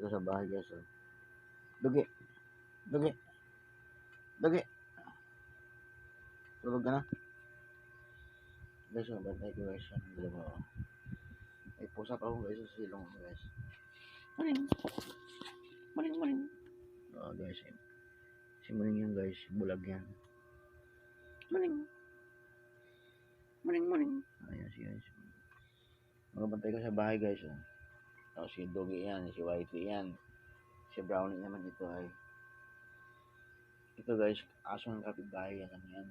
Ito sa bahay guys. Oh. Dugi. Dugi. Dugi. Tulog ka na. Guys, bantay ko guys. Ang dalawa. May pusa pa ako guys sa silong guys. Maling. Maling, maling. Oh guys. Si Maling yan guys. Bulag yan. Maling. Maling, maling. Ayan si guys. Mga bantay ko sa bahay guys. Oh. Oh, si Doggy yan. Si Whitey yan. Si Brownie naman ito ay. Ito guys. Aso ng kapitbahay yan. Ano yan.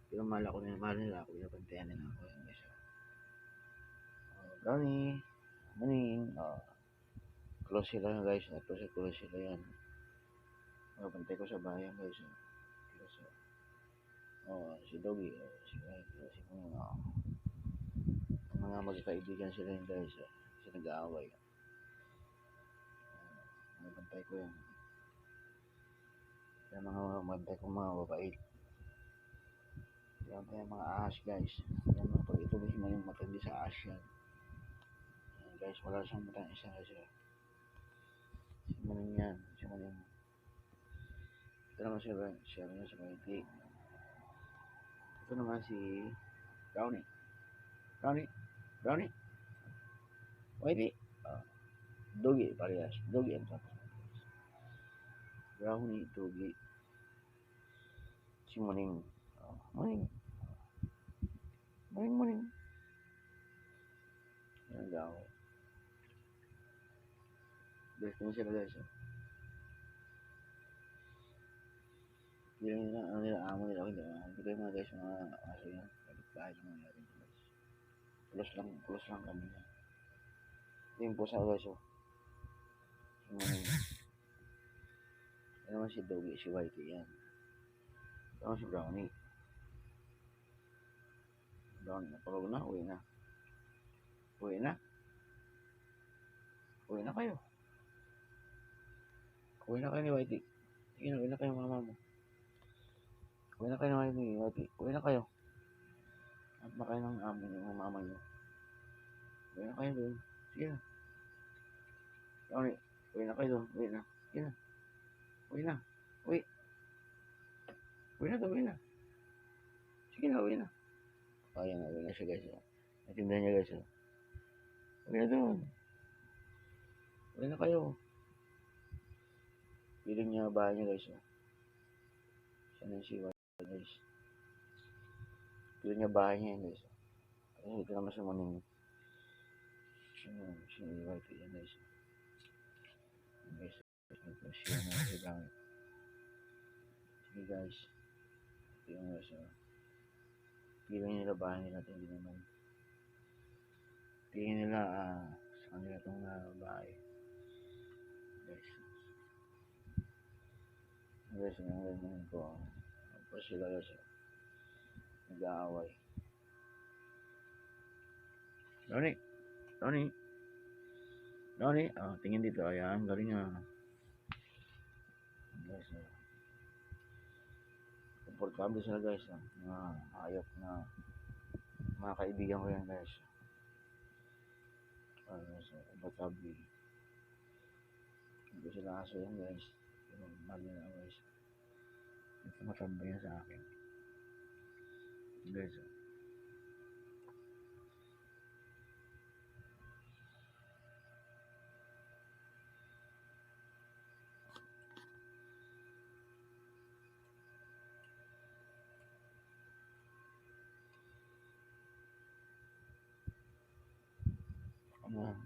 Pero mahal nila ako. Pinabantayan nila ako yan guys. Oh, Brownie. Maling. Oh. Close sila guys. Close sila yan. Mga bantay ko sa bahay guys. Oh, si Doggy. Oh, si Whitey. Oh, si Maling. Oh. Mga magkakaibigan sila yun guys. Kasi nag-aaway. Bantay ko yan. Yung mga bantay ko mga babait. Yan yung mga ahas guys. Yan pag ito guys mo yung matindi sa ahas yan. Yan guys, wala siyang matang isa guys. Si Maling yan. Si Maling. Ito naman siya si Whitey. Ito naman si Brownie. Brownie. Brownie. Whitey. Doggy parehas. Doggy ang tapos. Brownie, Doggy. Si Maling. Maling. Maling, maling. Yan daw. Guys, kung sila guys. Hindi lang nila, ano nila, amo nila. Hindi kayo mga guys, mga aso yan. Bahay lang mga natin guys. Close lang kami yan. Yung pusa guys, oh. Si Maling. Yan naman si Doggy, si Whitey yan. Yan naman si Brownie. Brownie, napalog na, uwi na. Uwi na. Uwi na kayo. Uwi na kayo ni Whitey. Sige na, uwi na kayo mama mo. Uwi na kayo ni Whitey. Uwi na kayo. At na kayo ng amo niyo, ng mama niyo. Uwi na kayo doon. Sige na. Uwi na kayo doon. Uwi na. Sige na. Uwi na. Uwi. Uwi na doon, uwi na. Sige na, uwi na. Ayan na, uwi na siya guys. Natindahan niya guys. Uwi na doon. Uwi na kayo. Piling niya bahay niya guys. Siya na si Whitey guys. Piling niya bahay niya guys. Kasi ito naman sa Maling. Si Whitey yan guys. Guys, siya na si Brownie. Sige guys. Ito yung guys. Piling nila bahay nila. Hindi naman. Piling nila sa kanila itong bahay. Guys. Guys, yung ganyan ko. Tapos sila guys. Nag-aaway. Brownie. Brownie. Brownie. Tingin dito. Ayan. Galing nga. Guys. Komportable sila guys. Mga hayop na mga kaibigan ko yan guys. Komportable. Hindi sila aso yan guys. Pero mahal nila guys. Ito matambay yan sa akin. Guys.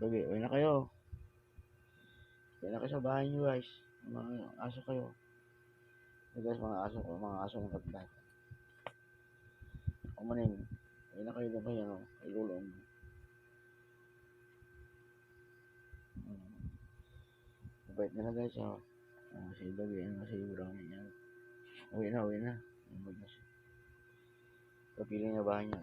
Baby, uwi na kayo. Uwi na kayo sa bahay nyo guys. Mga aso kayo. Guys, mga aso ng kapitbahay. Maling. Uwi na kayo doon kayo. Kay Lulong. Mabait nila guys. Si Doggy yan. Si Brownie yan. Uwi na. Kapili niya bahay niya.